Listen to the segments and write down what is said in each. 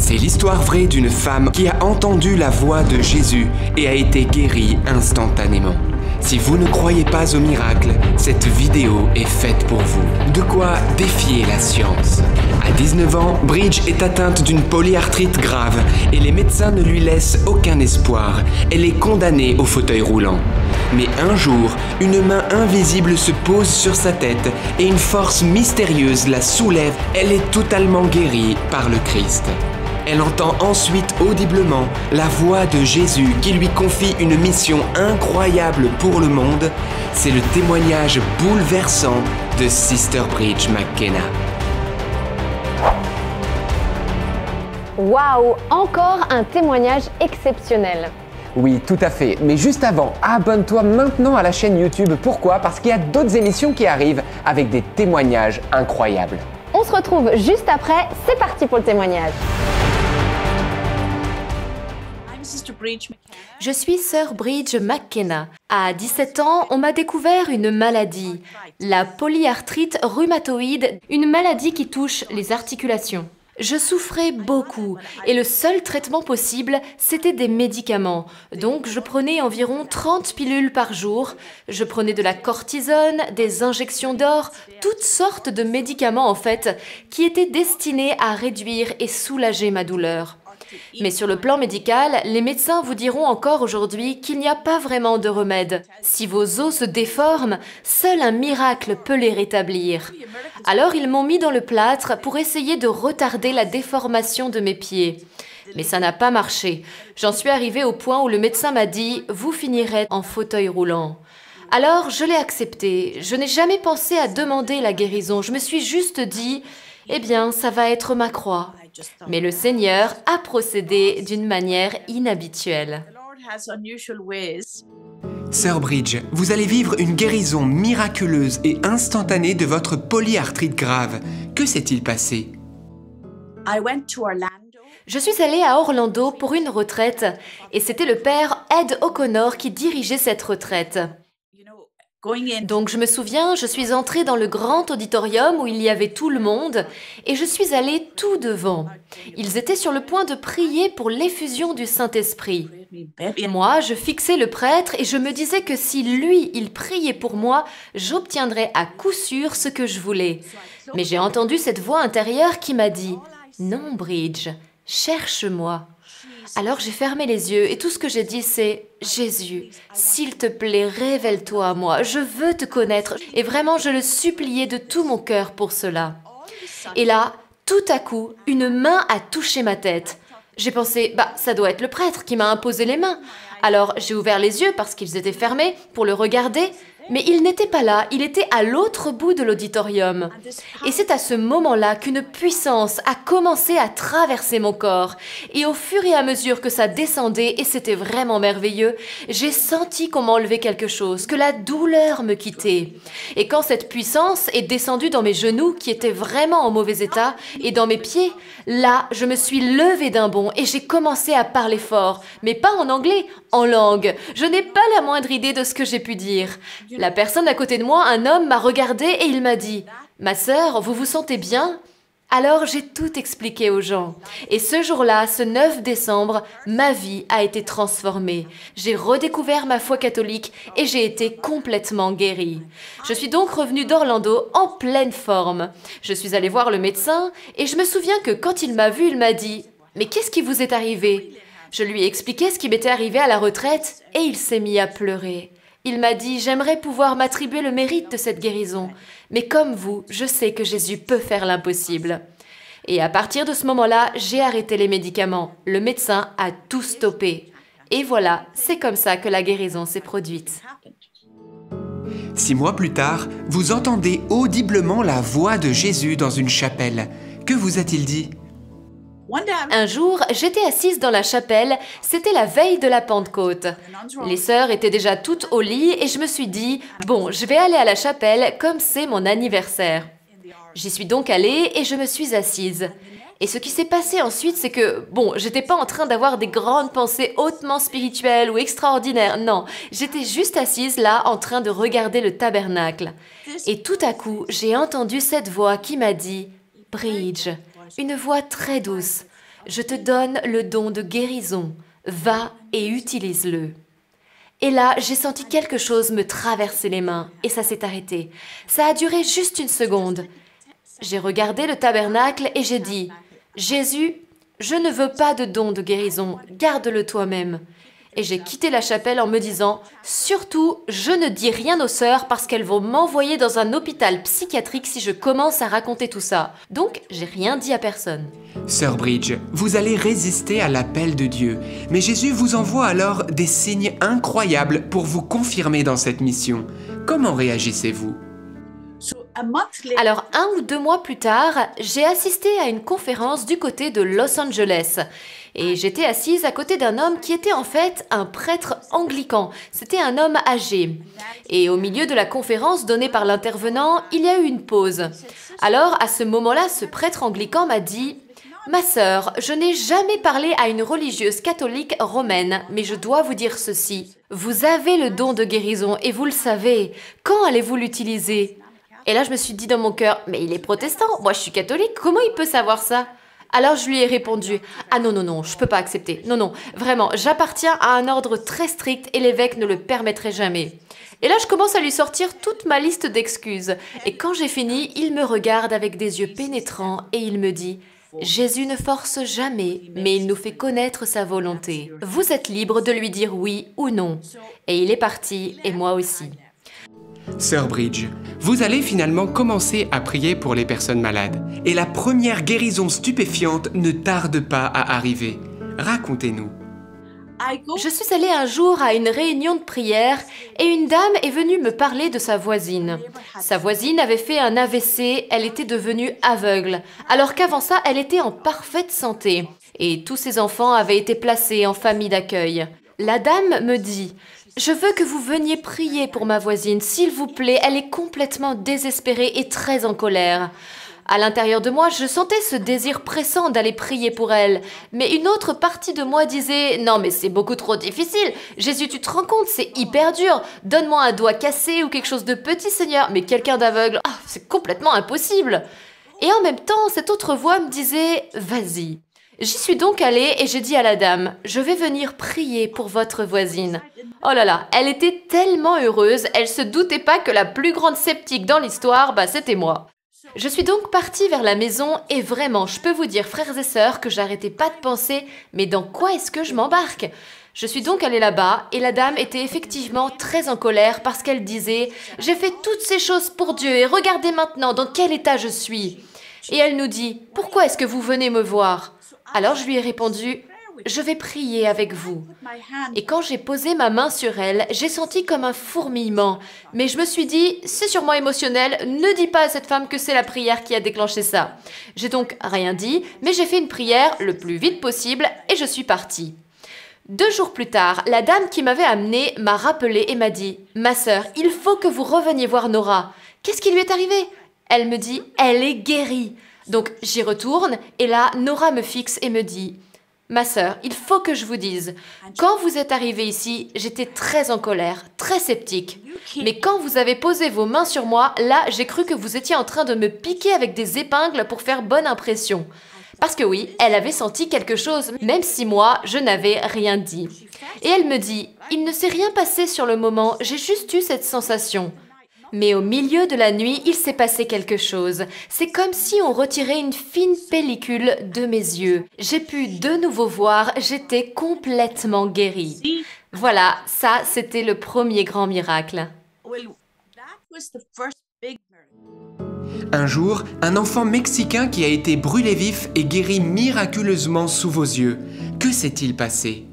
C'est l'histoire vraie d'une femme qui a entendu la voix de Jésus et a été guérie instantanément. Si vous ne croyez pas au miracle, cette vidéo est faite pour vous. De quoi défier la science. À 19 ans, Bridge est atteinte d'une polyarthrite grave et les médecins ne lui laissent aucun espoir. Elle est condamnée au fauteuil roulant. Mais un jour, une main invisible se pose sur sa tête et une force mystérieuse la soulève. Elle est totalement guérie par le Christ. Elle entend ensuite audiblement la voix de Jésus qui lui confie une mission incroyable pour le monde. C'est le témoignage bouleversant de Sister Bridge McKenna. Waouh, encore un témoignage exceptionnel. Oui, tout à fait. Mais juste avant, abonne-toi maintenant à la chaîne YouTube. Pourquoi? Parce qu'il y a d'autres émissions qui arrivent avec des témoignages incroyables. On se retrouve juste après, c'est parti pour le témoignage. Je suis sœur Bridge McKenna. À 17 ans, on m'a découvert une maladie, la polyarthrite rhumatoïde, une maladie qui touche les articulations. Je souffrais beaucoup et le seul traitement possible, c'était des médicaments. Donc je prenais environ 30 pilules par jour. Je prenais de la cortisone, des injections d'or, toutes sortes de médicaments en fait, qui étaient destinés à réduire et soulager ma douleur. Mais sur le plan médical, les médecins vous diront encore aujourd'hui qu'il n'y a pas vraiment de remède. Si vos os se déforment, seul un miracle peut les rétablir. Alors ils m'ont mis dans le plâtre pour essayer de retarder la déformation de mes pieds. Mais ça n'a pas marché. J'en suis arrivée au point où le médecin m'a dit « Vous finirez en fauteuil roulant ». Alors je l'ai accepté. Je n'ai jamais pensé à demander la guérison. Je me suis juste dit « Eh bien, ça va être ma croix ». Mais le Seigneur a procédé d'une manière inhabituelle. Sœur Bridge, vous allez vivre une guérison miraculeuse et instantanée de votre polyarthrite grave. Que s'est-il passé? Je suis allée à Orlando pour une retraite et c'était le père Ed O'Connor qui dirigeait cette retraite. Donc je me souviens, je suis entrée dans le grand auditorium où il y avait tout le monde et je suis allée tout devant. Ils étaient sur le point de prier pour l'effusion du Saint-Esprit. Moi, je fixais le prêtre et je me disais que si lui, il priait pour moi, j'obtiendrais à coup sûr ce que je voulais. Mais j'ai entendu cette voix intérieure qui m'a dit « Non, Bridge, cherche-moi ». Alors j'ai fermé les yeux et tout ce que j'ai dit c'est « Jésus, s'il te plaît, révèle-toi à moi, je veux te connaître. » Et vraiment, je le suppliais de tout mon cœur pour cela. Et là, tout à coup, une main a touché ma tête. J'ai pensé « Bah, ça doit être le prêtre qui m'a imposé les mains. » Alors j'ai ouvert les yeux parce qu'ils étaient fermés pour le regarder. Mais il n'était pas là, il était à l'autre bout de l'auditorium. Et c'est à ce moment-là qu'une puissance a commencé à traverser mon corps. Et au fur et à mesure que ça descendait, et c'était vraiment merveilleux, j'ai senti qu'on m'enlevait quelque chose, que la douleur me quittait. Et quand cette puissance est descendue dans mes genoux, qui étaient vraiment en mauvais état, et dans mes pieds, là, je me suis levée d'un bond et j'ai commencé à parler fort. Mais pas en anglais, en langue. Je n'ai pas la moindre idée de ce que j'ai pu dire. La personne à côté de moi, un homme, m'a regardé et il m'a dit « Ma sœur, vous vous sentez bien ?» Alors j'ai tout expliqué aux gens. Et ce jour-là, ce 9 décembre, ma vie a été transformée. J'ai redécouvert ma foi catholique et j'ai été complètement guérie. Je suis donc revenue d'Orlando en pleine forme. Je suis allée voir le médecin et je me souviens que quand il m'a vue, il m'a dit « Mais qu'est-ce qui vous est arrivé ?» Je lui ai expliqué ce qui m'était arrivé à la retraite et il s'est mis à pleurer. Il m'a dit « J'aimerais pouvoir m'attribuer le mérite de cette guérison, mais comme vous, je sais que Jésus peut faire l'impossible. » Et à partir de ce moment-là, j'ai arrêté les médicaments. Le médecin a tout stoppé. Et voilà, c'est comme ça que la guérison s'est produite. 6 mois plus tard, vous entendez audiblement la voix de Jésus dans une chapelle. Que vous a-t-il dit? Un jour, j'étais assise dans la chapelle, c'était la veille de la Pentecôte. Les sœurs étaient déjà toutes au lit et je me suis dit « Bon, je vais aller à la chapelle comme c'est mon anniversaire. » J'y suis donc allée et je me suis assise. Et ce qui s'est passé ensuite, c'est que, bon, j'étais pas en train d'avoir des grandes pensées hautement spirituelles ou extraordinaires, non. J'étais juste assise là, en train de regarder le tabernacle. Et tout à coup, j'ai entendu cette voix qui m'a dit « Bridge ». Une voix très douce. je te donne le don de guérison. Va et utilise-le. » Et là, j'ai senti quelque chose me traverser les mains et ça s'est arrêté. Ça a duré juste une seconde. J'ai regardé le tabernacle et j'ai dit, « Jésus, je ne veux pas de don de guérison, garde-le toi-même. » Et j'ai quitté la chapelle en me disant, « Surtout, je ne dis rien aux sœurs parce qu'elles vont m'envoyer dans un hôpital psychiatrique si je commence à raconter tout ça. » Donc, j'ai rien dit à personne. Sœur Bridge, vous allez résister à l'appel de Dieu, mais Jésus vous envoie alors des signes incroyables pour vous confirmer dans cette mission. Comment réagissez-vous? Alors, 1 ou 2 mois plus tard, j'ai assisté à une conférence du côté de Los Angeles. Et j'étais assise à côté d'un homme qui était en fait un prêtre anglican. C'était un homme âgé. Et au milieu de la conférence donnée par l'intervenant, il y a eu une pause. Alors, à ce moment-là, ce prêtre anglican m'a dit « Ma sœur, je n'ai jamais parlé à une religieuse catholique romaine, mais je dois vous dire ceci. Vous avez le don de guérison et vous le savez. Quand allez-vous l'utiliser ?» Et là, je me suis dit dans mon cœur, mais il est protestant, moi je suis catholique, comment il peut savoir ça? Alors je lui ai répondu, ah non, non, non, je peux pas accepter. Non, non, vraiment, j'appartiens à un ordre très strict et l'évêque ne le permettrait jamais. Et là, je commence à lui sortir toute ma liste d'excuses. Et quand j'ai fini, il me regarde avec des yeux pénétrants et il me dit, Jésus ne force jamais, mais il nous fait connaître sa volonté. Vous êtes libre de lui dire oui ou non. Et il est parti, et moi aussi. Sœur Bridge, vous allez finalement commencer à prier pour les personnes malades. Et la première guérison stupéfiante ne tarde pas à arriver. Racontez-nous. Je suis allée un jour à une réunion de prière et une dame est venue me parler de sa voisine. Sa voisine avait fait un AVC, elle était devenue aveugle, alors qu'avant ça, elle était en parfaite santé. Et tous ses enfants avaient été placés en famille d'accueil. La dame me dit « Je veux que vous veniez prier pour ma voisine, s'il vous plaît, elle est complètement désespérée et très en colère. » À l'intérieur de moi, je sentais ce désir pressant d'aller prier pour elle. Mais une autre partie de moi disait « Non mais c'est beaucoup trop difficile. Jésus, tu te rends compte, c'est hyper dur. Donne-moi un doigt cassé ou quelque chose de petit, Seigneur. Mais quelqu'un d'aveugle, c'est complètement impossible. » Et en même temps, cette autre voix me disait « Vas-y. » J'y suis donc allée et j'ai dit à la dame « Je vais venir prier pour votre voisine. » Oh là là, elle était tellement heureuse, elle se doutait pas que la plus grande sceptique dans l'histoire, c'était moi. Je suis donc partie vers la maison et vraiment, je peux vous dire, frères et sœurs, que j'arrêtais pas de penser « Mais dans quoi est-ce que je m'embarque ?» Je suis donc allée là-bas et la dame était effectivement très en colère parce qu'elle disait « J'ai fait toutes ces choses pour Dieu et regardez maintenant dans quel état je suis. » Et elle nous dit « Pourquoi est-ce que vous venez me voir ?» Alors je lui ai répondu « Je vais prier avec vous. » Et quand j'ai posé ma main sur elle, j'ai senti comme un fourmillement. Mais je me suis dit « C'est sûrement émotionnel, ne dis pas à cette femme que c'est la prière qui a déclenché ça. » J'ai donc rien dit, mais j'ai fait une prière le plus vite possible et je suis partie. 2 jours plus tard, la dame qui m'avait amenée m'a rappelé et m'a dit « Ma sœur, il faut que vous reveniez voir Nora. » Qu'est-ce qui lui est arrivé? Elle me dit « Elle est guérie. » Donc j'y retourne et là, Nora me fixe et me dit « Ma sœur, il faut que je vous dise, quand vous êtes arrivée ici, j'étais très en colère, très sceptique. Mais quand vous avez posé vos mains sur moi, là, j'ai cru que vous étiez en train de me piquer avec des épingles pour faire bonne impression. » Parce que oui, elle avait senti quelque chose, même si moi, je n'avais rien dit. Et elle me dit « Il ne s'est rien passé sur le moment, j'ai juste eu cette sensation. » Mais au milieu de la nuit, il s'est passé quelque chose. C'est comme si on retirait une fine pellicule de mes yeux. J'ai pu de nouveau voir, j'étais complètement guérie. Voilà, ça, c'était le premier grand miracle. Un jour, un enfant mexicain qui a été brûlé vif est guéri miraculeusement sous vos yeux. Que s'est-il passé ?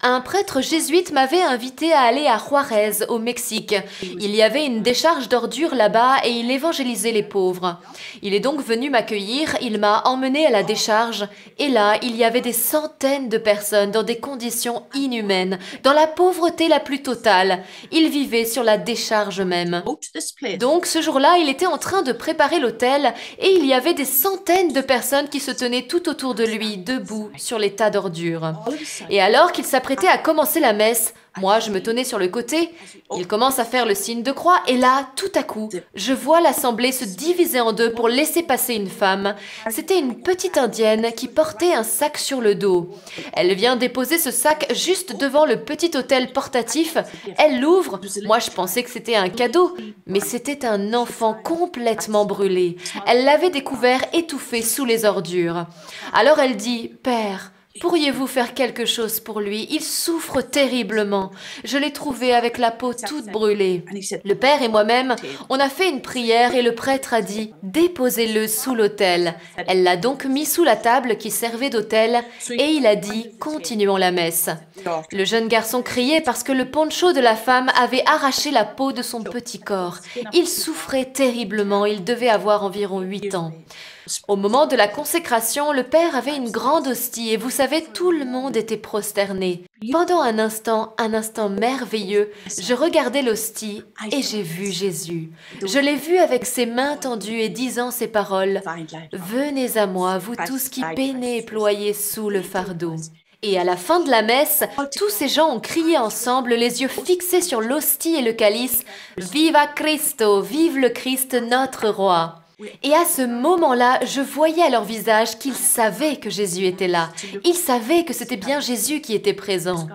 Un prêtre jésuite m'avait invité à aller à Juarez, au Mexique. Il y avait une décharge d'ordures là-bas et il évangélisait les pauvres. Il est donc venu m'accueillir, il m'a emmené à la décharge et là, il y avait des centaines de personnes dans des conditions inhumaines, dans la pauvreté la plus totale. Ils vivaient sur la décharge même. Donc ce jour-là, il était en train de préparer l'autel et il y avait des centaines de personnes qui se tenaient tout autour de lui, debout sur les tas d'ordures. Et alors qu'il s'apprêtait à commencer la messe, Moi, je me tenais sur le côté. Il commence à faire le signe de croix et là, tout à coup, je vois l'assemblée se diviser en deux pour laisser passer une femme. C'était une petite indienne qui portait un sac sur le dos. Elle vient déposer ce sac juste devant le petit autel portatif. Elle l'ouvre. Moi, je pensais que c'était un cadeau, mais c'était un enfant complètement brûlé. Elle l'avait découvert étouffé sous les ordures. Alors elle dit, « Père, pourriez-vous faire quelque chose pour lui? Il souffre terriblement. Je l'ai trouvé avec la peau toute brûlée. » Le père et moi-même, on a fait une prière et le prêtre a dit « Déposez-le sous l'autel ». Elle l'a donc mis sous la table qui servait d'autel et il a dit « Continuons la messe ». Le jeune garçon criait parce que le poncho de la femme avait arraché la peau de son petit corps. Il souffrait terriblement, il devait avoir environ 8 ans. Au moment de la consécration, le père avait une grande hostie et vous savez, tout le monde était prosterné. Pendant un instant merveilleux, je regardais l'hostie et j'ai vu Jésus. Je l'ai vu avec ses mains tendues et disant ces paroles « Venez à moi, vous tous qui peinez et ployez sous le fardeau ». Et à la fin de la messe, tous ces gens ont crié ensemble, les yeux fixés sur l'hostie et le calice « Viva Cristo, vive le Christ notre roi ». Et à ce moment-là, je voyais à leur visage qu'ils savaient que Jésus était là. Ils savaient que c'était bien Jésus qui était présent.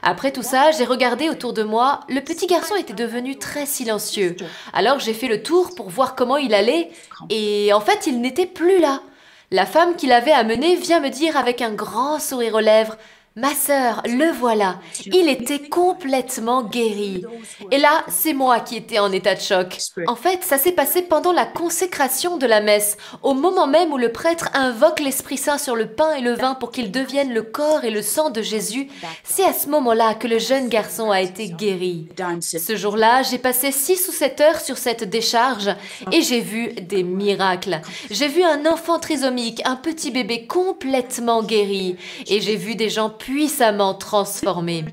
Après tout ça, j'ai regardé autour de moi. Le petit garçon était devenu très silencieux. Alors j'ai fait le tour pour voir comment il allait. Et en fait, il n'était plus là. La femme qui l'avait amené vient me dire avec un grand sourire aux lèvres « Ma sœur, le voilà, il était complètement guéri. » Et là, c'est moi qui étais en état de choc. En fait, ça s'est passé pendant la consécration de la messe, au moment même où le prêtre invoque l'Esprit Saint sur le pain et le vin pour qu'ils deviennent le corps et le sang de Jésus. C'est à ce moment-là que le jeune garçon a été guéri. Ce jour-là, j'ai passé 6 ou 7 heures sur cette décharge et j'ai vu des miracles. J'ai vu un enfant trisomique, un petit bébé complètement guéri et j'ai vu des gens puissamment transformé.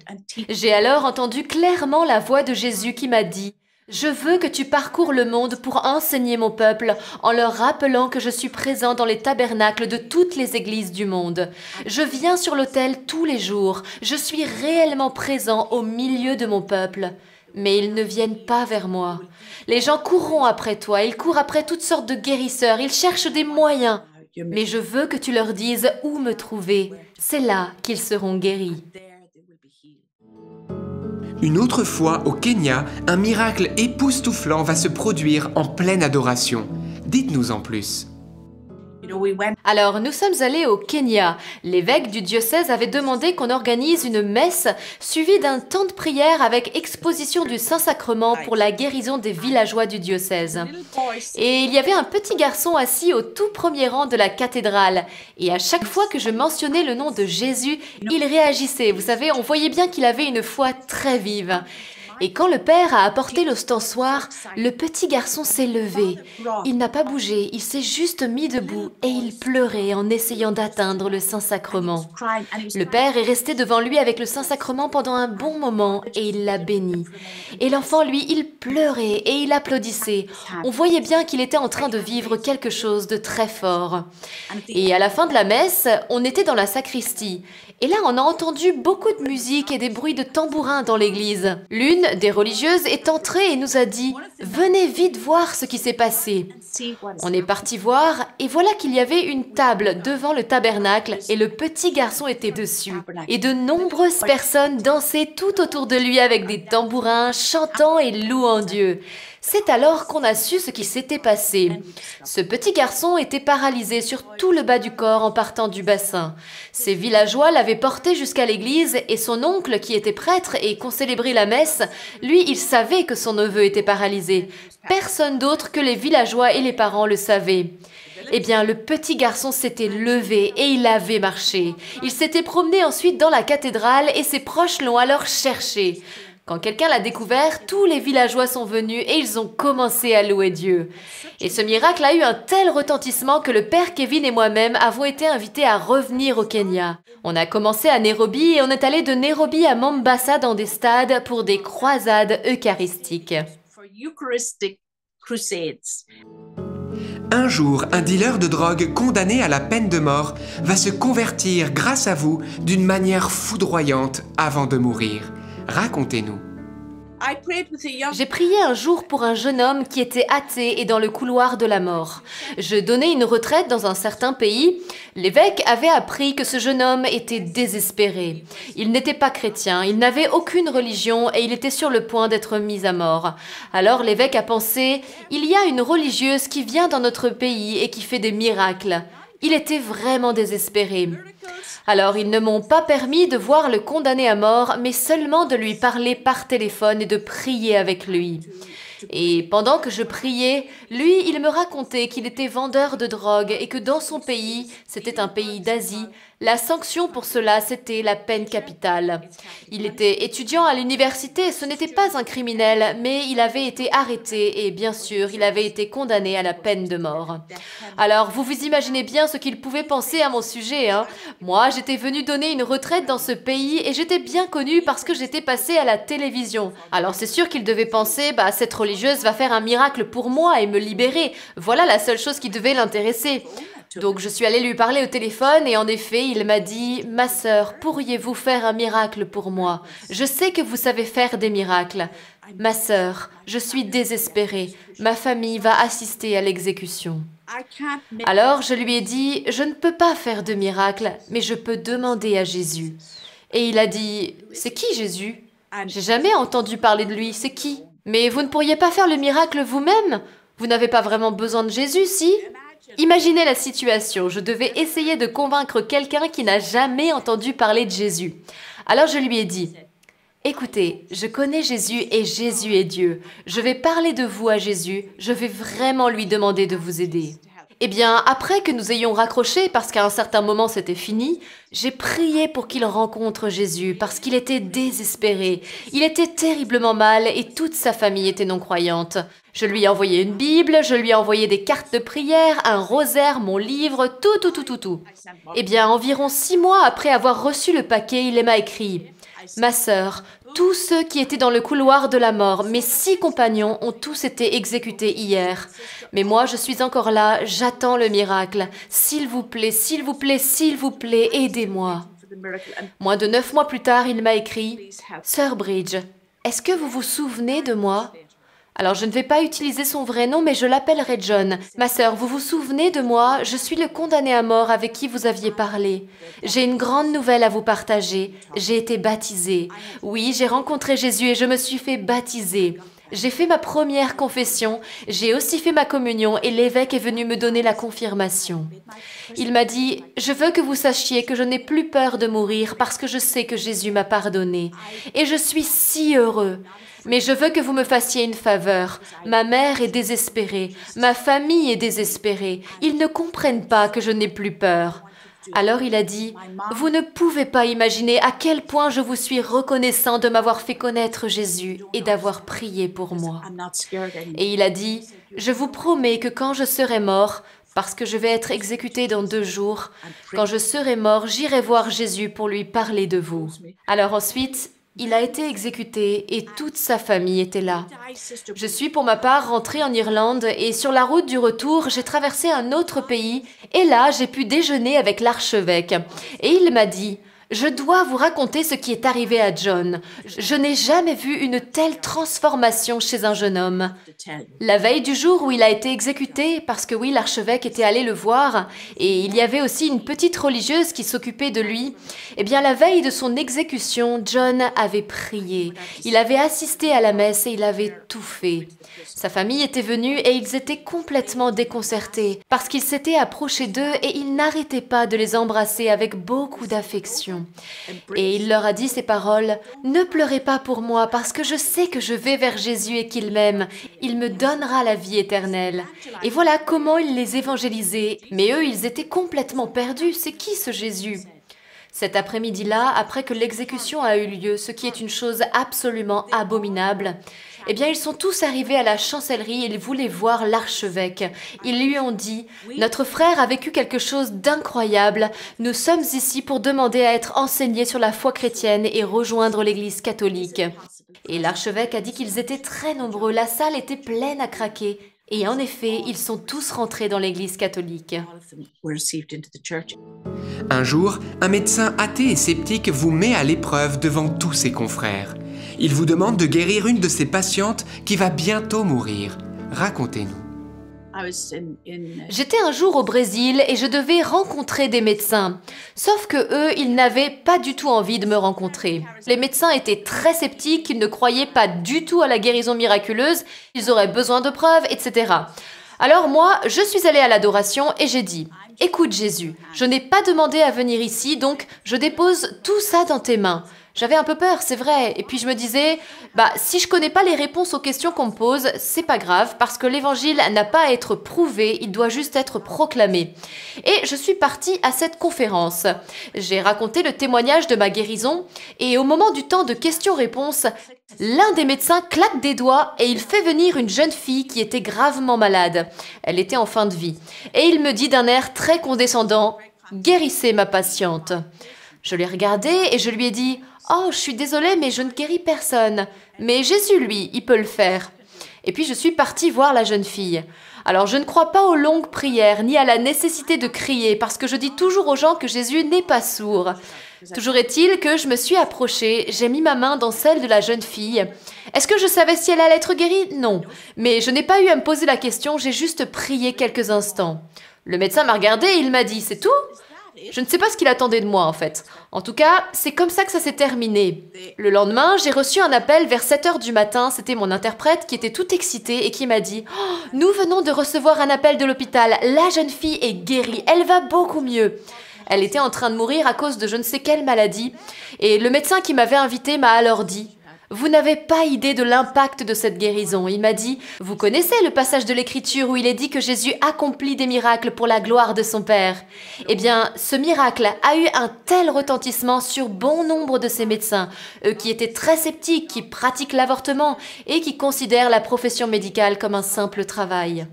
J'ai alors entendu clairement la voix de Jésus qui m'a dit « Je veux que tu parcours le monde pour enseigner mon peuple en leur rappelant que je suis présent dans les tabernacles de toutes les églises du monde. Je viens sur l'autel tous les jours. Je suis réellement présent au milieu de mon peuple. Mais ils ne viennent pas vers moi. Les gens courront après toi. Ils courent après toutes sortes de guérisseurs. Ils cherchent des moyens. Mais je veux que tu leur dises où me trouver. C'est là qu'ils seront guéris. » Une autre fois, au Kenya, un miracle époustouflant va se produire en pleine adoration. Dites-nous en plus. Alors, nous sommes allés au Kenya. L'évêque du diocèse avait demandé qu'on organise une messe suivie d'un temps de prière avec exposition du Saint-Sacrement pour la guérison des villageois du diocèse. Et il y avait un petit garçon assis au tout premier rang de la cathédrale. Et à chaque fois que je mentionnais le nom de Jésus, il réagissait. Vous savez, on voyait bien qu'il avait une foi très vive. Et quand le père a apporté l'ostensoir, le petit garçon s'est levé. Il n'a pas bougé, il s'est juste mis debout et il pleurait en essayant d'atteindre le Saint-Sacrement. Le père est resté devant lui avec le Saint-Sacrement pendant un bon moment et il l'a béni. Et l'enfant, lui, il pleurait et il applaudissait. On voyait bien qu'il était en train de vivre quelque chose de très fort. Et à la fin de la messe, on était dans la sacristie. Et là, on a entendu beaucoup de musique et des bruits de tambourins dans l'église. L'une des religieuses est entrée et nous a dit « Venez vite voir ce qui s'est passé ». On est parti voir et voilà qu'il y avait une table devant le tabernacle et le petit garçon était dessus. Et de nombreuses personnes dansaient tout autour de lui avec des tambourins, chantant et louant Dieu. C'est alors qu'on a su ce qui s'était passé. Ce petit garçon était paralysé sur tout le bas du corps en partant du bassin. Ses villageois l'avaient porté jusqu'à l'église et son oncle, qui était prêtre et qu'on célébrait la messe, lui, il savait que son neveu était paralysé. Personne d'autre que les villageois et les parents le savaient. Eh bien, le petit garçon s'était levé et il avait marché. Il s'était promené ensuite dans la cathédrale et ses proches l'ont alors cherché. Quand quelqu'un l'a découvert, tous les villageois sont venus et ils ont commencé à louer Dieu. Et ce miracle a eu un tel retentissement que le père Kevin et moi-même avons été invités à revenir au Kenya. On a commencé à Nairobi et on est allé de Nairobi à Mombasa dans des stades pour des croisades eucharistiques. Un jour, un dealer de drogue condamné à la peine de mort va se convertir grâce à vous d'une manière foudroyante avant de mourir. Racontez-nous. J'ai prié un jour pour un jeune homme qui était athée et dans le couloir de la mort. Je donnais une retraite dans un certain pays. L'évêque avait appris que ce jeune homme était désespéré. Il n'était pas chrétien, il n'avait aucune religion et il était sur le point d'être mis à mort. Alors l'évêque a pensé, il y a une religieuse qui vient dans notre pays et qui fait des miracles. Il était vraiment désespéré. Alors, ils ne m'ont pas permis de voir le condamné à mort, mais seulement de lui parler par téléphone et de prier avec lui. Et pendant que je priais, lui, il me racontait qu'il était vendeur de drogue et que dans son pays, c'était un pays d'Asie, la sanction pour cela, c'était la peine capitale. Il était étudiant à l'université, ce n'était pas un criminel, mais il avait été arrêté et bien sûr, il avait été condamné à la peine de mort. Alors, vous vous imaginez bien ce qu'il pouvait penser à mon sujet, hein? Moi, j'étais venue donner une retraite dans ce pays et j'étais bien connue parce que j'étais passée à la télévision. Alors, c'est sûr qu'il devait penser, cette religieuse va faire un miracle pour moi et me libérer. Voilà la seule chose qui devait l'intéresser. Donc je suis allée lui parler au téléphone et en effet, il m'a dit « Ma sœur, pourriez-vous faire un miracle pour moi? Je sais que vous savez faire des miracles. Ma sœur, je suis désespérée. Ma famille va assister à l'exécution. » Alors je lui ai dit « Je ne peux pas faire de miracle, mais je peux demander à Jésus. » Et il a dit « C'est qui Jésus? J'ai jamais entendu parler de lui, c'est qui? Mais vous ne pourriez pas faire le miracle vous-même? Vous n'avez pas vraiment besoin de Jésus, si? » Imaginez la situation, je devais essayer de convaincre quelqu'un qui n'a jamais entendu parler de Jésus. Alors je lui ai dit, « Écoutez, je connais Jésus et Jésus est Dieu. Je vais parler de vous à Jésus, je vais vraiment lui demander de vous aider. » Eh bien, après que nous ayons raccroché, parce qu'à un certain moment c'était fini, j'ai prié pour qu'il rencontre Jésus, parce qu'il était désespéré. Il était terriblement mal et toute sa famille était non-croyante. Je lui ai envoyé une Bible, je lui ai envoyé des cartes de prière, un rosaire, mon livre, tout. Eh bien, environ 6 mois après avoir reçu le paquet, il m'a écrit « Ma sœur, tous ceux qui étaient dans le couloir de la mort, mes 6 compagnons, ont tous été exécutés hier. Mais moi, je suis encore là, j'attends le miracle. S'il vous plaît, s'il vous plaît, s'il vous plaît, aidez-moi. » Moins de 9 mois plus tard, il m'a écrit « Sœur Bridge, est-ce que vous vous souvenez de moi ?» Alors, je ne vais pas utiliser son vrai nom, mais je l'appellerai John. Ma sœur, vous vous souvenez de moi? Je suis le condamné à mort avec qui vous aviez parlé. J'ai une grande nouvelle à vous partager. J'ai été baptisée. Oui, j'ai rencontré Jésus et je me suis fait baptiser. J'ai fait ma première confession, j'ai aussi fait ma communion et l'évêque est venu me donner la confirmation. Il m'a dit « Je veux que vous sachiez que je n'ai plus peur de mourir parce que je sais que Jésus m'a pardonné. Et je suis si heureux. Mais je veux que vous me fassiez une faveur. Ma mère est désespérée, ma famille est désespérée. Ils ne comprennent pas que je n'ai plus peur. » Alors il a dit, « Vous ne pouvez pas imaginer à quel point je vous suis reconnaissant de m'avoir fait connaître Jésus et d'avoir prié pour moi. » Et il a dit, « Je vous promets que quand je serai mort, parce que je vais être exécuté dans 2 jours, quand je serai mort, j'irai voir Jésus pour lui parler de vous. » Alors ensuite, il a été exécuté et toute sa famille était là. Je suis pour ma part rentrée en Irlande et sur la route du retour, j'ai traversé un autre pays et là, j'ai pu déjeuner avec l'archevêque. Et il m'a dit « Je dois vous raconter ce qui est arrivé à John. Je n'ai jamais vu une telle transformation chez un jeune homme. » La veille du jour où il a été exécuté, parce que oui, l'archevêque était allé le voir, et il y avait aussi une petite religieuse qui s'occupait de lui, eh bien la veille de son exécution, John avait prié. Il avait assisté à la messe et il avait tout fait. Sa famille était venue et ils étaient complètement déconcertés, parce qu'il s'était approché d'eux et il n'arrêtait pas de les embrasser avec beaucoup d'affection. Et il leur a dit ces paroles, « Ne pleurez pas pour moi, parce que je sais que je vais vers Jésus et qu'il m'aime. Il me donnera la vie éternelle. » Et voilà comment il les évangélisait. Mais eux, ils étaient complètement perdus. C'est qui ce Jésus? Cet après-midi-là, après que l'exécution a eu lieu, ce qui est une chose absolument abominable, eh bien, ils sont tous arrivés à la chancellerie et ils voulaient voir l'archevêque. Ils lui ont dit « Notre frère a vécu quelque chose d'incroyable. Nous sommes ici pour demander à être enseignés sur la foi chrétienne et rejoindre l'Église catholique. » Et l'archevêque a dit qu'ils étaient très nombreux. La salle était pleine à craquer. Et en effet, ils sont tous rentrés dans l'Église catholique. Un jour, un médecin athée et sceptique vous met à l'épreuve devant tous ses confrères. Il vous demande de guérir une de ses patientes qui va bientôt mourir. Racontez-nous. J'étais un jour au Brésil et je devais rencontrer des médecins. Sauf que eux, ils n'avaient pas du tout envie de me rencontrer. Les médecins étaient très sceptiques, ils ne croyaient pas du tout à la guérison miraculeuse, ils auraient besoin de preuves, etc. Alors moi, je suis allée à l'adoration et j'ai dit « Écoute Jésus, je n'ai pas demandé à venir ici, donc je dépose tout ça dans tes mains. » J'avais un peu peur, c'est vrai, et puis je me disais, si je connais pas les réponses aux questions qu'on me pose, c'est pas grave, parce que l'évangile n'a pas à être prouvé, il doit juste être proclamé. Et je suis partie à cette conférence. J'ai raconté le témoignage de ma guérison, et au moment du temps de questions-réponses, l'un des médecins claque des doigts et il fait venir une jeune fille qui était gravement malade. Elle était en fin de vie. Et il me dit d'un air très condescendant, « Guérissez ma patiente ». Je l'ai regardé et je lui ai dit « Oh, je suis désolée, mais je ne guéris personne. Mais Jésus, lui, il peut le faire. » Et puis je suis partie voir la jeune fille. Alors je ne crois pas aux longues prières, ni à la nécessité de crier, parce que je dis toujours aux gens que Jésus n'est pas sourd. Toujours est-il que je me suis approchée, j'ai mis ma main dans celle de la jeune fille. Est-ce que je savais si elle allait être guérie? Non. Mais je n'ai pas eu à me poser la question, j'ai juste prié quelques instants. Le médecin m'a regardé et il m'a dit « C'est tout ?» Je ne sais pas ce qu'il attendait de moi, en fait. En tout cas, c'est comme ça que ça s'est terminé. Le lendemain, j'ai reçu un appel vers 7 h du matin. C'était mon interprète qui était tout excité et qui m'a dit « Oh, nous venons de recevoir un appel de l'hôpital. La jeune fille est guérie. Elle va beaucoup mieux. » Elle était en train de mourir à cause de je ne sais quelle maladie. Et le médecin qui m'avait invité m'a alors dit « Vous n'avez pas idée de l'impact de cette guérison. » Il m'a dit « Vous connaissez le passage de l'Écriture où il est dit que Jésus accomplit des miracles pour la gloire de son Père. » Eh bien, ce miracle a eu un tel retentissement sur bon nombre de ces médecins, eux qui étaient très sceptiques, qui pratiquent l'avortement et qui considèrent la profession médicale comme un simple travail.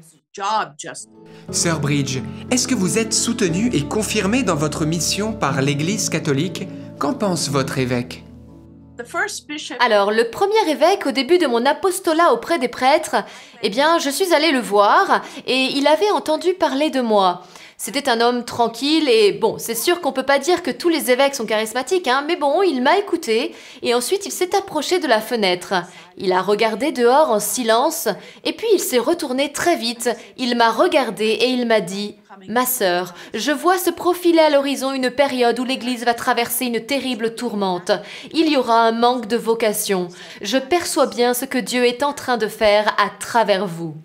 Sœur Bridge, est-ce que vous êtes soutenue et confirmée dans votre mission par l'Église catholique? Qu'en pense votre évêque? Alors, le premier évêque, au début de mon apostolat auprès des prêtres, eh bien, je suis allée le voir et il avait entendu parler de moi. C'était un homme tranquille et bon, c'est sûr qu'on peut pas dire que tous les évêques sont charismatiques, hein, mais bon, il m'a écouté et ensuite il s'est approché de la fenêtre. Il a regardé dehors en silence et puis il s'est retourné très vite. Il m'a regardé et il m'a dit « Ma sœur, je vois se profiler à l'horizon une période où l'Église va traverser une terrible tourmente. Il y aura un manque de vocation. Je perçois bien ce que Dieu est en train de faire à travers vous. »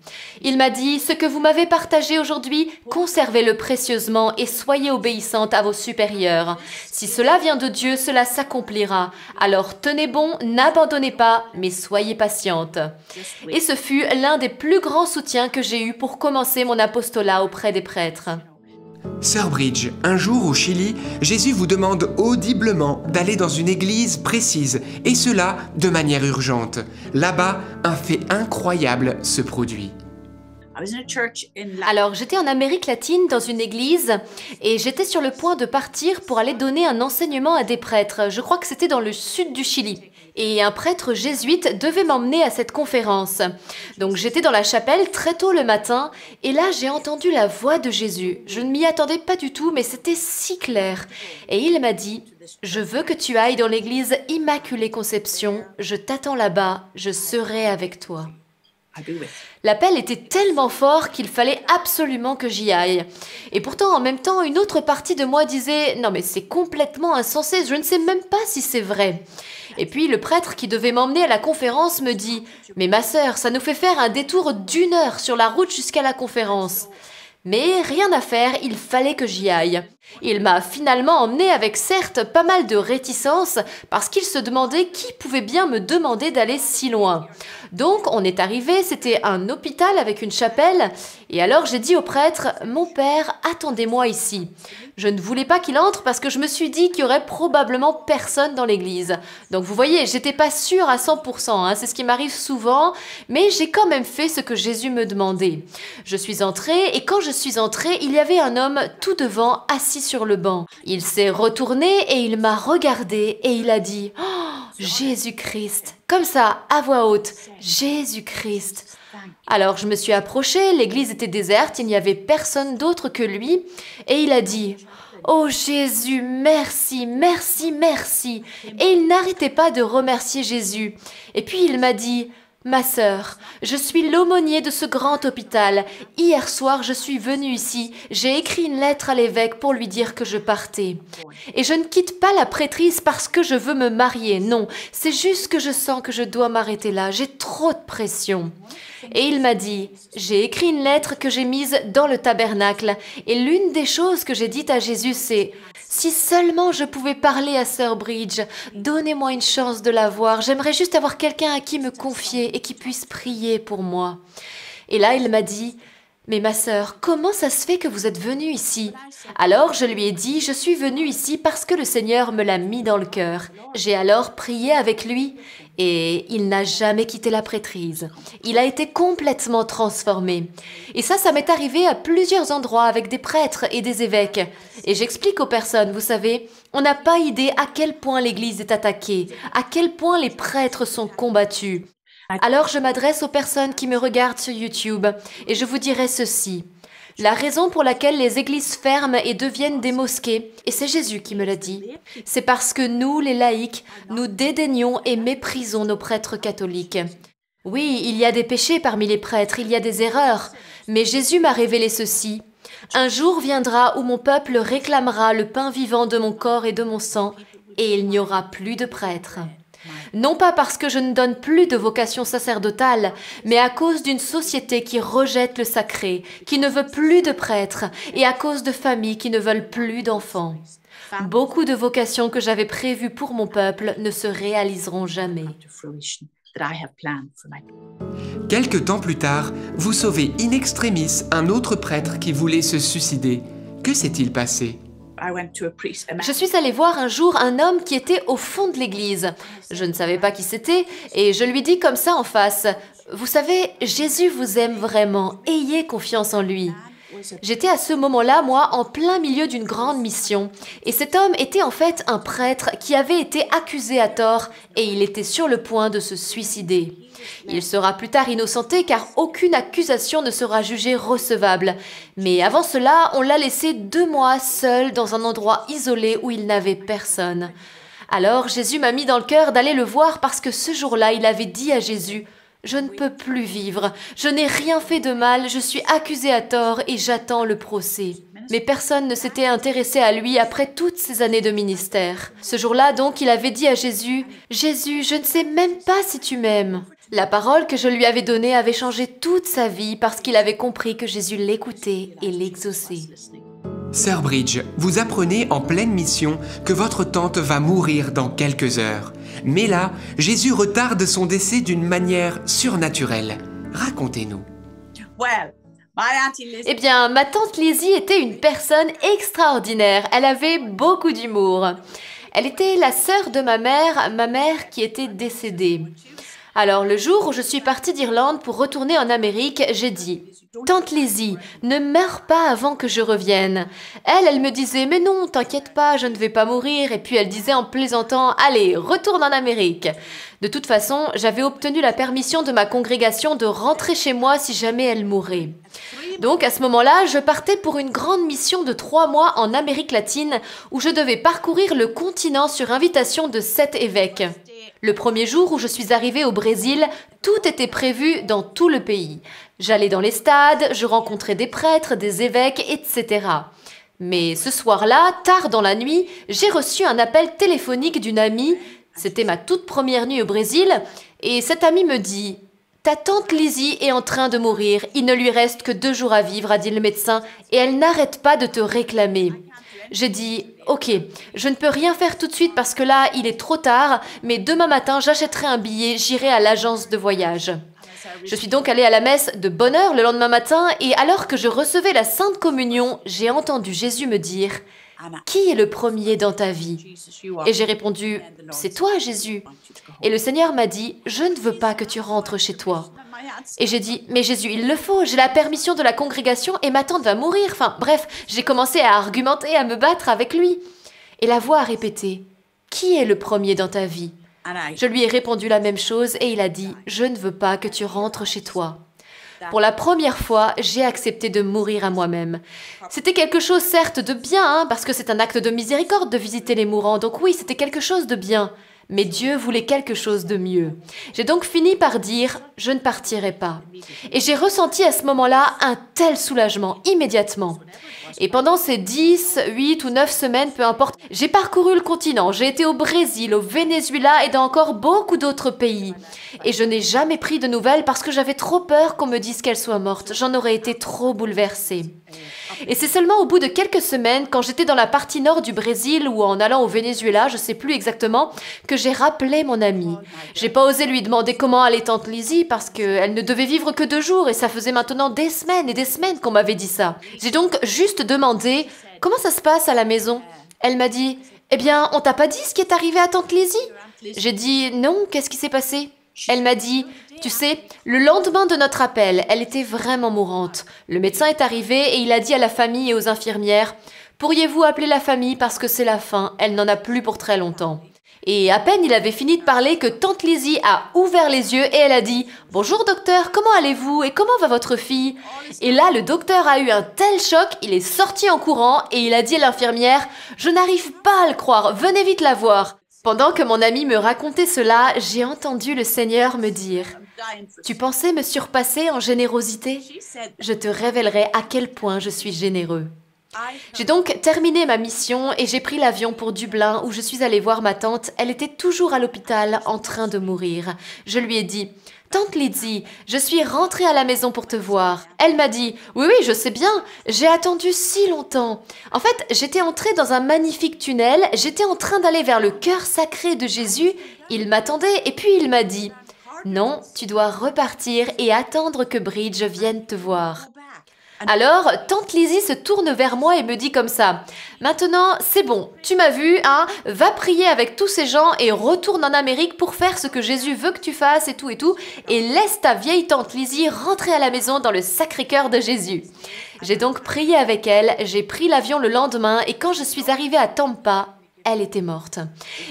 Il m'a dit « Ce que vous m'avez partagé aujourd'hui, conservez-le précieusement et soyez obéissante à vos supérieurs. Si cela vient de Dieu, cela s'accomplira. Alors tenez bon, n'abandonnez pas, mais soyez patiente. » Et ce fut l'un des plus grands soutiens que j'ai eu pour commencer mon apostolat auprès des prêtres. Sœur Bridge, un jour au Chili, Jésus vous demande audiblement d'aller dans une église précise, et cela de manière urgente. Là-bas, un fait incroyable se produit. Alors, j'étais en Amérique latine dans une église et j'étais sur le point de partir pour aller donner un enseignement à des prêtres. Je crois que c'était dans le sud du Chili. Et un prêtre jésuite devait m'emmener à cette conférence. Donc j'étais dans la chapelle très tôt le matin et là j'ai entendu la voix de Jésus. Je ne m'y attendais pas du tout mais c'était si clair. Et il m'a dit « Je veux que tu ailles dans l'église Immaculée Conception. Je t'attends là-bas. Je serai avec toi. » L'appel était tellement fort qu'il fallait absolument que j'y aille. Et pourtant, en même temps, une autre partie de moi disait « Non mais c'est complètement insensé, je ne sais même pas si c'est vrai. » Et puis le prêtre qui devait m'emmener à la conférence me dit « Mais ma sœur, ça nous fait faire un détour d'1 heure sur la route jusqu'à la conférence. » Mais rien à faire, il fallait que j'y aille. Il m'a finalement emmené avec certes pas mal de réticence parce qu'il se demandait qui pouvait bien me demander d'aller si loin. Donc on est arrivé, c'était un hôpital avec une chapelle et alors j'ai dit au prêtre « Mon père, attendez-moi ici ». Je ne voulais pas qu'il entre parce que je me suis dit qu'il y aurait probablement personne dans l'église. Donc vous voyez, j'étais pas sûre à 100%, hein, c'est ce qui m'arrive souvent, mais j'ai quand même fait ce que Jésus me demandait. Je suis entrée et quand je suis entrée, il y avait un homme tout devant, assis sur le banc. Il s'est retourné et il m'a regardé et il a dit « Oh, Jésus-Christ !» Comme ça, à voix haute, « Jésus-Christ !» Alors je me suis approchée, l'église était déserte, il n'y avait personne d'autre que lui, et il a dit Oh Jésus, merci, merci, merci. Et il n'arrêtait pas de remercier Jésus. Et puis il m'a dit, ma sœur, je suis l'aumônier de ce grand hôpital. Hier soir, je suis venu ici. J'ai écrit une lettre à l'évêque pour lui dire que je partais. Et je ne quitte pas la prêtrise parce que je veux me marier. Non, c'est juste que je sens que je dois m'arrêter là. J'ai trop de pression. Et il m'a dit, j'ai écrit une lettre que j'ai mise dans le tabernacle. Et l'une des choses que j'ai dites à Jésus, c'est, si seulement je pouvais parler à Sœur Bridge, donnez-moi une chance de la voir. J'aimerais juste avoir quelqu'un à qui me confier et qui puisse prier pour moi. Et là, il m'a dit, mais ma sœur, comment ça se fait que vous êtes venue ici? Alors je lui ai dit, je suis venue ici parce que le Seigneur me l'a mis dans le cœur. J'ai alors prié avec lui et il n'a jamais quitté la prêtrise. Il a été complètement transformé. Et ça m'est arrivé à plusieurs endroits avec des prêtres et des évêques. Et j'explique aux personnes, vous savez, on n'a pas idée à quel point l'Église est attaquée, à quel point les prêtres sont combattus. Alors je m'adresse aux personnes qui me regardent sur YouTube et je vous dirai ceci. La raison pour laquelle les églises ferment et deviennent des mosquées, et c'est Jésus qui me l'a dit, c'est parce que nous, les laïcs, nous dédaignons et méprisons nos prêtres catholiques. Oui, il y a des péchés parmi les prêtres, il y a des erreurs, mais Jésus m'a révélé ceci. Un jour viendra où mon peuple réclamera le pain vivant de mon corps et de mon sang, et il n'y aura plus de prêtres. Non pas parce que je ne donne plus de vocation sacerdotale, mais à cause d'une société qui rejette le sacré, qui ne veut plus de prêtres, et à cause de familles qui ne veulent plus d'enfants. Beaucoup de vocations que j'avais prévues pour mon peuple ne se réaliseront jamais. Quelque temps plus tard, vous sauvez in extremis un autre prêtre qui voulait se suicider. Que s'est-il passé ? Je suis allée voir un jour un homme qui était au fond de l'église. Je ne savais pas qui c'était et je lui dis comme ça en face, « Vous savez, Jésus vous aime vraiment, ayez confiance en lui. » J'étais à ce moment-là, moi, en plein milieu d'une grande mission. Et cet homme était en fait un prêtre qui avait été accusé à tort et il était sur le point de se suicider. Il sera plus tard innocenté car aucune accusation ne sera jugée recevable. Mais avant cela, on l'a laissé 2 mois seul dans un endroit isolé où il n'avait personne. Alors Jésus m'a mis dans le cœur d'aller le voir parce que ce jour-là, il avait dit à Jésus « Je ne peux plus vivre, je n'ai rien fait de mal, je suis accusé à tort et j'attends le procès. » Mais personne ne s'était intéressé à lui après toutes ces années de ministère. Ce jour-là, donc, il avait dit à Jésus « Jésus, je ne sais même pas si tu m'aimes. » La parole que je lui avais donnée avait changé toute sa vie parce qu'il avait compris que Jésus l'écoutait et l'exauçait. Sœur Bridge, vous apprenez en pleine mission que votre tante va mourir dans quelques heures. Mais là, Jésus retarde son décès d'une manière surnaturelle. Racontez-nous. Eh bien, ma tante Lizzie était une personne extraordinaire. Elle avait beaucoup d'humour. Elle était la sœur de ma mère qui était décédée. Alors, le jour où je suis partie d'Irlande pour retourner en Amérique, j'ai dit « Tante Lizzie, ne meurs pas avant que je revienne. » Elle me disait « Mais non, t'inquiète pas, je ne vais pas mourir. » Et puis elle disait en plaisantant « Allez, retourne en Amérique. » De toute façon, j'avais obtenu la permission de ma congrégation de rentrer chez moi si jamais elle mourait. Donc à ce moment-là, je partais pour une grande mission de 3 mois en Amérique latine où je devais parcourir le continent sur invitation de 7 évêques. Le premier jour où je suis arrivée au Brésil, tout était prévu dans tout le pays. J'allais dans les stades, je rencontrais des prêtres, des évêques, etc. Mais ce soir-là, tard dans la nuit, j'ai reçu un appel téléphonique d'une amie. C'était ma toute première nuit au Brésil. Et cette amie me dit « Ta tante Lizzie est en train de mourir. Il ne lui reste que 2 jours à vivre, a dit le médecin, et elle n'arrête pas de te réclamer. » J'ai dit « Ok, je ne peux rien faire tout de suite parce que là, il est trop tard, mais demain matin, j'achèterai un billet, j'irai à l'agence de voyage. » Je suis donc allée à la messe de bonne heure le lendemain matin et alors que je recevais la Sainte Communion, j'ai entendu Jésus me dire « Qui est le premier dans ta vie ?» Et j'ai répondu « C'est toi, Jésus. » Et le Seigneur m'a dit « Je ne veux pas que tu rentres chez toi. » Et j'ai dit « Mais Jésus, il le faut, j'ai la permission de la congrégation et ma tante va mourir. » Enfin bref, j'ai commencé à argumenter, à me battre avec lui. Et la voix a répété « Qui est le premier dans ta vie ?» Je lui ai répondu la même chose et il a dit « Je ne veux pas que tu rentres chez toi. » Pour la première fois, j'ai accepté de mourir à moi-même. C'était quelque chose certes de bien, hein, parce que c'est un acte de miséricorde de visiter les mourants, donc oui, c'était quelque chose de bien. Mais Dieu voulait quelque chose de mieux. J'ai donc fini par dire « je ne partirai pas ». Et j'ai ressenti à ce moment-là un tel soulagement, immédiatement. Et pendant ces 10, 8 ou 9 semaines, peu importe, j'ai parcouru le continent. J'ai été au Brésil, au Venezuela et dans encore beaucoup d'autres pays. Et je n'ai jamais pris de nouvelles parce que j'avais trop peur qu'on me dise qu'elle soit morte. J'en aurais été trop bouleversée. Et c'est seulement au bout de quelques semaines, quand j'étais dans la partie nord du Brésil ou en allant au Venezuela, je ne sais plus exactement, que j'ai rappelé mon amie. J'ai pas osé lui demander comment allait tante Lizzie parce qu'elle ne devait vivre que 2 jours et ça faisait maintenant des semaines et des semaines qu'on m'avait dit ça. J'ai donc juste demandé « Comment ça se passe à la maison ?» Elle m'a dit « Eh bien, on t'a pas dit ce qui est arrivé à tante Lizzie ?» J'ai dit « Non, qu'est-ce qui s'est passé ?» Elle m'a dit « Tu sais, le lendemain de notre appel, elle était vraiment mourante. Le médecin est arrivé et il a dit à la famille et aux infirmières « Pourriez-vous appeler la famille parce que c'est la fin, elle n'en a plus pour très longtemps. » Et à peine il avait fini de parler que tante Lizzie a ouvert les yeux et elle a dit « Bonjour docteur, comment allez-vous et comment va votre fille ?» Et là, le docteur a eu un tel choc, il est sorti en courant et il a dit à l'infirmière « Je n'arrive pas à le croire, venez vite la voir. » Pendant que mon ami me racontait cela, j'ai entendu le Seigneur me dire « Tu pensais me surpasser en générosité? Je te révélerai à quel point je suis généreux. » J'ai donc terminé ma mission et j'ai pris l'avion pour Dublin où je suis allée voir ma tante. Elle était toujours à l'hôpital en train de mourir. Je lui ai dit « Tante Lizzie, je suis rentrée à la maison pour te voir. » Elle m'a dit « Oui, je sais bien, j'ai attendu si longtemps. En fait, j'étais entrée dans un magnifique tunnel, j'étais en train d'aller vers le cœur sacré de Jésus. Il m'attendait et puis il m'a dit « Non, tu dois repartir et attendre que Bridge vienne te voir. » Alors, tante Lizzie se tourne vers moi et me dit comme ça « Maintenant, c'est bon, tu m'as vu, hein, va prier avec tous ces gens et retourne en Amérique pour faire ce que Jésus veut que tu fasses et tout, et laisse ta vieille tante Lizzie rentrer à la maison dans le Sacré-Cœur de Jésus. » J'ai donc prié avec elle, j'ai pris l'avion le lendemain et quand je suis arrivée à Tampa, elle était morte.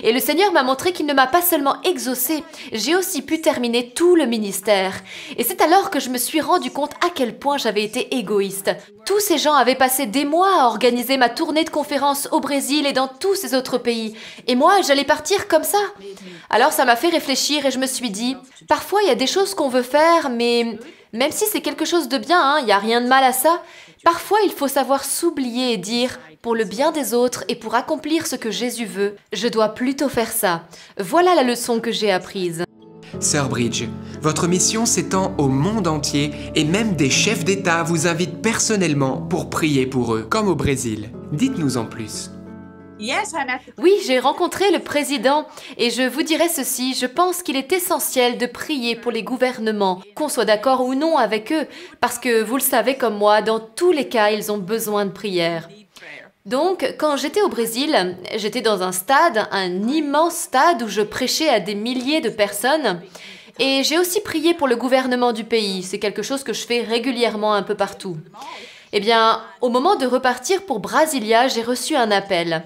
Et le Seigneur m'a montré qu'il ne m'a pas seulement exaucée, j'ai aussi pu terminer tout le ministère. Et c'est alors que je me suis rendu compte à quel point j'avais été égoïste. Tous ces gens avaient passé des mois à organiser ma tournée de conférences au Brésil et dans tous ces autres pays. Et moi, j'allais partir comme ça. Alors ça m'a fait réfléchir et je me suis dit, parfois il y a des choses qu'on veut faire, mais même si c'est quelque chose de bien, hein, il n'y a rien de mal à ça, parfois il faut savoir s'oublier et dire « Pour le bien des autres et pour accomplir ce que Jésus veut, je dois plutôt faire ça. » Voilà la leçon que j'ai apprise. Sœur Bridge, votre mission s'étend au monde entier et même des chefs d'État vous invitent personnellement pour prier pour eux, comme au Brésil. Dites-nous en plus. Oui, j'ai rencontré le président et je vous dirai ceci, je pense qu'il est essentiel de prier pour les gouvernements, qu'on soit d'accord ou non avec eux, parce que vous le savez comme moi, dans tous les cas, ils ont besoin de prière. Donc, quand j'étais au Brésil, j'étais dans un stade, un immense stade où je prêchais à des milliers de personnes. Et j'ai aussi prié pour le gouvernement du pays. C'est quelque chose que je fais régulièrement un peu partout. Eh bien, au moment de repartir pour Brasilia, j'ai reçu un appel.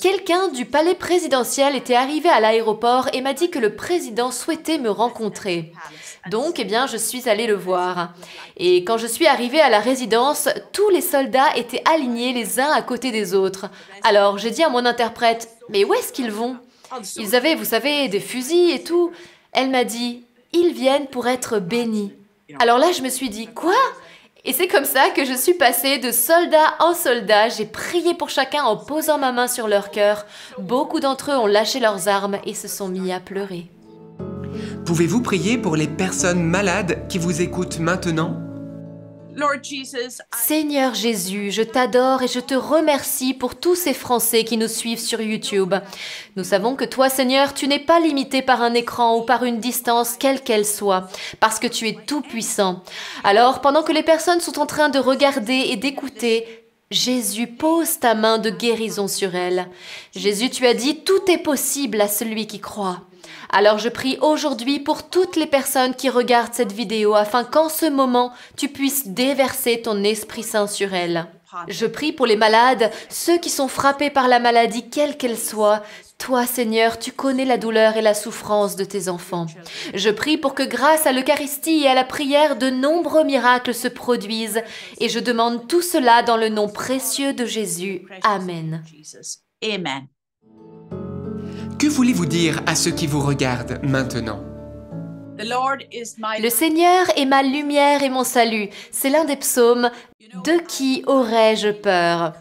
Quelqu'un du palais présidentiel était arrivé à l'aéroport et m'a dit que le président souhaitait me rencontrer. Donc, eh bien, je suis allée le voir. Et quand je suis arrivée à la résidence, tous les soldats étaient alignés les uns à côté des autres. Alors, j'ai dit à mon interprète, « Mais où est-ce qu'ils vont ?» Ils avaient, vous savez, des fusils et tout. Elle m'a dit, « Ils viennent pour être bénis. » Alors là, je me suis dit, « Quoi ?» Et c'est comme ça que je suis passée de soldat en soldat. J'ai prié pour chacun en posant ma main sur leur cœur. Beaucoup d'entre eux ont lâché leurs armes et se sont mis à pleurer. Pouvez-vous prier pour les personnes malades qui vous écoutent maintenant ? Seigneur Jésus, je t'adore et je te remercie pour tous ces Français qui nous suivent sur YouTube. Nous savons que toi, Seigneur, tu n'es pas limité par un écran ou par une distance, quelle qu'elle soit, parce que tu es tout-puissant. Alors, pendant que les personnes sont en train de regarder et d'écouter, Jésus, pose ta main de guérison sur elles. Jésus, tu as dit, tout est possible à celui qui croit. Alors je prie aujourd'hui pour toutes les personnes qui regardent cette vidéo afin qu'en ce moment, tu puisses déverser ton Esprit Saint sur elles. Je prie pour les malades, ceux qui sont frappés par la maladie, quelle qu'elle soit. Toi, Seigneur, tu connais la douleur et la souffrance de tes enfants. Je prie pour que grâce à l'Eucharistie et à la prière, de nombreux miracles se produisent. Et je demande tout cela dans le nom précieux de Jésus. Amen. Amen. Que voulez-vous dire à ceux qui vous regardent maintenant? Le Seigneur est ma lumière et mon salut. C'est l'un des psaumes. De qui aurais-je peur?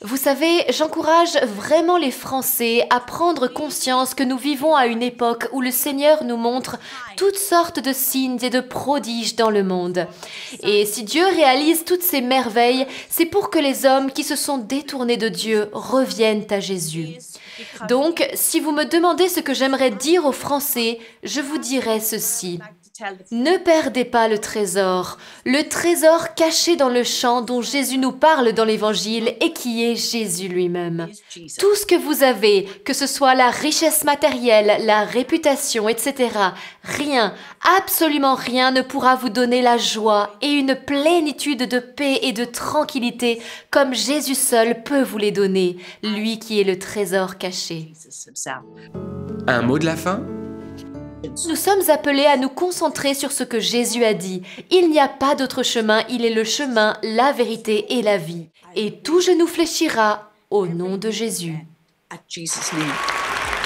Vous savez, j'encourage vraiment les Français à prendre conscience que nous vivons à une époque où le Seigneur nous montre toutes sortes de signes et de prodiges dans le monde. Et si Dieu réalise toutes ces merveilles, c'est pour que les hommes qui se sont détournés de Dieu reviennent à Jésus. Donc, si vous me demandez ce que j'aimerais dire aux Français, je vous dirai ceci. Ne perdez pas le trésor caché dans le champ dont Jésus nous parle dans l'Évangile et qui est Jésus lui-même. Tout ce que vous avez, que ce soit la richesse matérielle, la réputation, etc., rien, absolument rien ne pourra vous donner la joie et une plénitude de paix et de tranquillité comme Jésus seul peut vous les donner, lui qui est le trésor caché. Un mot de la fin? Nous sommes appelés à nous concentrer sur ce que Jésus a dit. Il n'y a pas d'autre chemin, il est le chemin, la vérité et la vie. Et tout genou fléchira au nom de Jésus.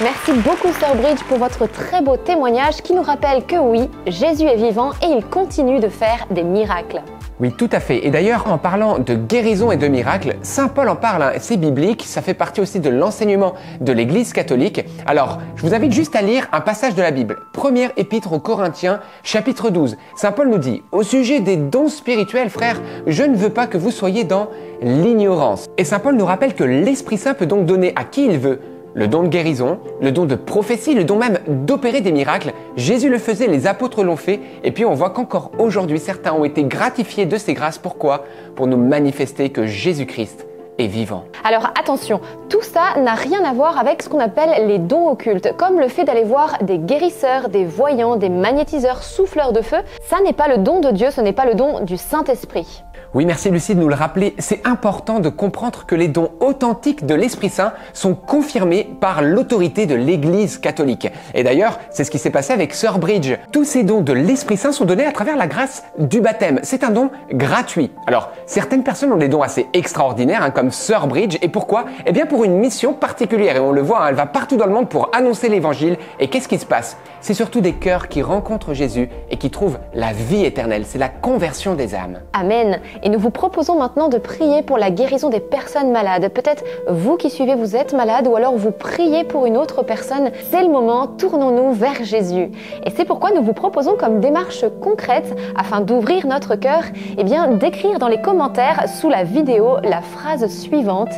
Merci beaucoup Sœur Bridge pour votre très beau témoignage qui nous rappelle que oui, Jésus est vivant et il continue de faire des miracles. Oui, tout à fait. Et d'ailleurs, en parlant de guérison et de miracles, Saint Paul en parle, hein. C'est biblique, ça fait partie aussi de l'enseignement de l'Église catholique. Alors, je vous invite juste à lire un passage de la Bible. Première épître aux Corinthiens, chapitre 12. Saint Paul nous dit « Au sujet des dons spirituels, frères, je ne veux pas que vous soyez dans l'ignorance. » Et Saint Paul nous rappelle que l'Esprit Saint peut donc donner à qui il veut le don de guérison, le don de prophétie, le don même d'opérer des miracles. Jésus le faisait, les apôtres l'ont fait, et puis on voit qu'encore aujourd'hui, certains ont été gratifiés de ces grâces. Pourquoi? Pour nous manifester que Jésus-Christ est vivant. Alors attention, tout ça n'a rien à voir avec ce qu'on appelle les dons occultes, comme le fait d'aller voir des guérisseurs, des voyants, des magnétiseurs, souffleurs de feu. Ça n'est pas le don de Dieu, ce n'est pas le don du Saint-Esprit. Oui, merci Lucie de nous le rappeler. C'est important de comprendre que les dons authentiques de l'Esprit Saint sont confirmés par l'autorité de l'Église catholique. Et d'ailleurs, c'est ce qui s'est passé avec Sœur Bridge. Tous ces dons de l'Esprit Saint sont donnés à travers la grâce du baptême. C'est un don gratuit. Alors, certaines personnes ont des dons assez extraordinaires, hein, comme Sœur Bridge. Et pourquoi? Eh bien, pour une mission particulière. Et on le voit, hein, elle va partout dans le monde pour annoncer l'Évangile. Et qu'est-ce qui se passe? C'est surtout des cœurs qui rencontrent Jésus et qui trouvent la vie éternelle. C'est la conversion des âmes. Amen. Et nous vous proposons maintenant de prier pour la guérison des personnes malades. Peut-être vous qui suivez, vous êtes malade ou alors vous priez pour une autre personne. C'est le moment, tournons-nous vers Jésus. Et c'est pourquoi nous vous proposons comme démarche concrète, afin d'ouvrir notre cœur, eh bien d'écrire dans les commentaires sous la vidéo la phrase suivante: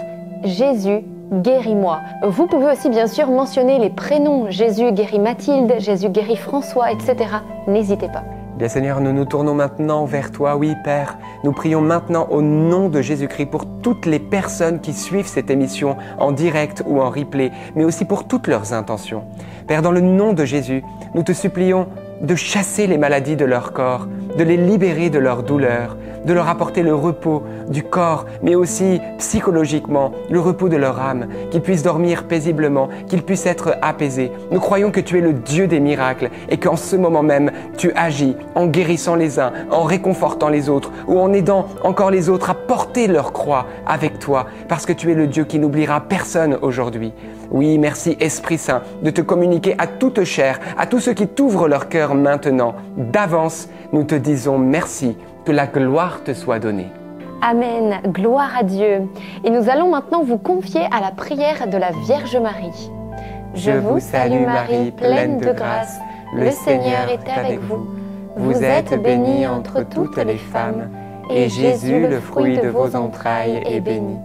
Jésus, guéris-moi. Vous pouvez aussi bien sûr mentionner les prénoms Jésus guérit Mathilde, Jésus guérit François, etc. N'hésitez pas. Bien Seigneur, nous nous tournons maintenant vers toi. Oui Père, nous prions maintenant au nom de Jésus-Christ pour toutes les personnes qui suivent cette émission en direct ou en replay, mais aussi pour toutes leurs intentions. Père, dans le nom de Jésus, nous te supplions de chasser les maladies de leur corps, de les libérer de leur douleur, de leur apporter le repos du corps, mais aussi psychologiquement, le repos de leur âme, qu'ils puissent dormir paisiblement, qu'ils puissent être apaisés. Nous croyons que tu es le Dieu des miracles et qu'en ce moment même, tu agis en guérissant les uns, en réconfortant les autres ou en aidant encore les autres à porter leur croix avec toi, parce que tu es le Dieu qui n'oubliera personne aujourd'hui. Oui, merci Esprit Saint de te communiquer à toute chair, à tous ceux qui t'ouvrent leur cœur maintenant. D'avance, nous te disons merci, que la gloire te soit donnée. Amen, gloire à Dieu. Et nous allons maintenant vous confier à la prière de la Vierge Marie. Je vous salue Marie, pleine de grâce, le Seigneur est avec vous. Vous êtes bénie entre toutes les femmes, et Jésus, le fruit de vos entrailles, est béni.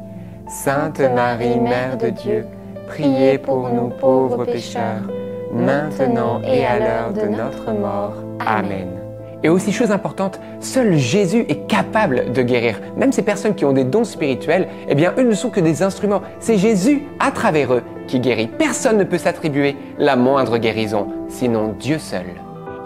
Sainte Marie, Mère de Dieu, priez pour nous pauvres pécheurs, maintenant et à l'heure de notre mort. Amen. Et aussi, chose importante, seul Jésus est capable de guérir. Même ces personnes qui ont des dons spirituels, eh bien, eux ne sont que des instruments. C'est Jésus, à travers eux, qui guérit. Personne ne peut s'attribuer la moindre guérison, sinon Dieu seul.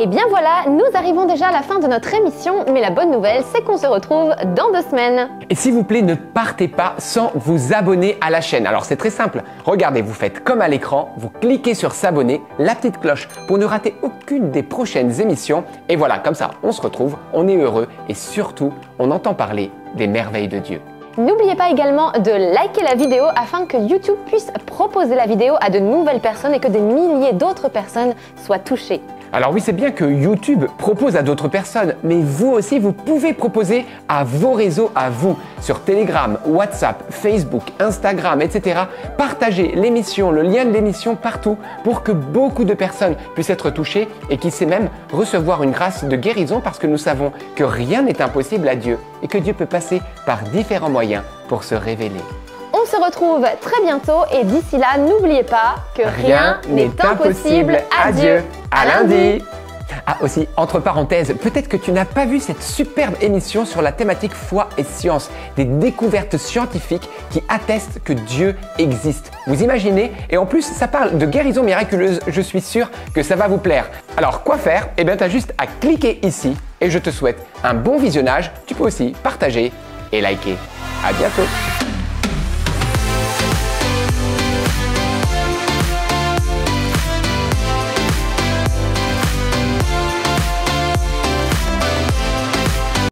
Et bien voilà, nous arrivons déjà à la fin de notre émission, mais la bonne nouvelle, c'est qu'on se retrouve dans 2 semaines. Et s'il vous plaît, ne partez pas sans vous abonner à la chaîne. Alors c'est très simple, regardez, vous faites comme à l'écran, vous cliquez sur s'abonner, la petite cloche pour ne rater aucune des prochaines émissions. Et voilà, comme ça, on se retrouve, on est heureux et surtout, on entend parler des merveilles de Dieu. N'oubliez pas également de liker la vidéo afin que YouTube puisse proposer la vidéo à de nouvelles personnes et que des milliers d'autres personnes soient touchées. Alors oui, c'est bien que YouTube propose à d'autres personnes, mais vous aussi, vous pouvez proposer à vos réseaux, à vous, sur Telegram, WhatsApp, Facebook, Instagram, etc. Partagez l'émission, le lien de l'émission partout pour que beaucoup de personnes puissent être touchées et qui sait même recevoir une grâce de guérison parce que nous savons que rien n'est impossible à Dieu et que Dieu peut passer par différents moyens pour se révéler. On se retrouve très bientôt et d'ici là, n'oubliez pas que rien n'est impossible à Dieu. À lundi. Ah aussi, entre parenthèses, peut-être que tu n'as pas vu cette superbe émission sur la thématique foi et science, des découvertes scientifiques qui attestent que Dieu existe. Vous imaginez? Et en plus, ça parle de guérison miraculeuse, je suis sûr que ça va vous plaire. Alors quoi faire? Eh bien, tu as juste à cliquer ici et je te souhaite un bon visionnage. Tu peux aussi partager et liker. À bientôt.